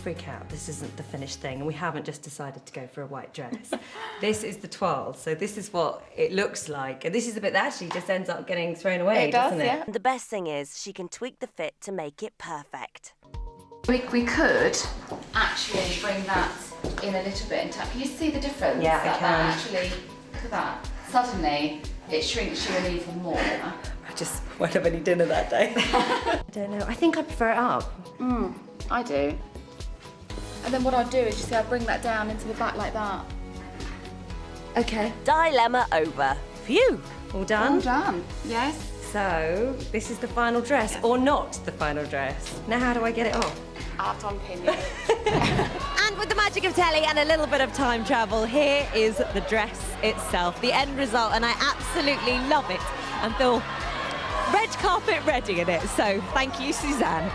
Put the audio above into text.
freak out. This isn't the finished thing, and we haven't just decided to go for a white dress. This is the toile, so this is what it looks like. And this is the bit that actually just ends up getting thrown away, doesn't it? Yeah. The best thing is she can tweak the fit to make it perfect. We could actually bring that in a little bit. Can you see the difference? Yeah, I can. That actually, look at that. Suddenly, it shrinks you an even more. I just won't have any dinner that day. I don't know. I think I prefer it up. I do. And then what I'll do is, you see, I'll bring that down into the back like that. Okay. Dilemma over. Phew. All done? All done, yes. So, this is the final dress, or not the final dress. Now how do I get it off? I'll have to unpin you. And with the magic of telly and a little bit of time travel, here is the dress itself, the end result, and I absolutely love it and feel red carpet ready in it. So thank you, Suzanne.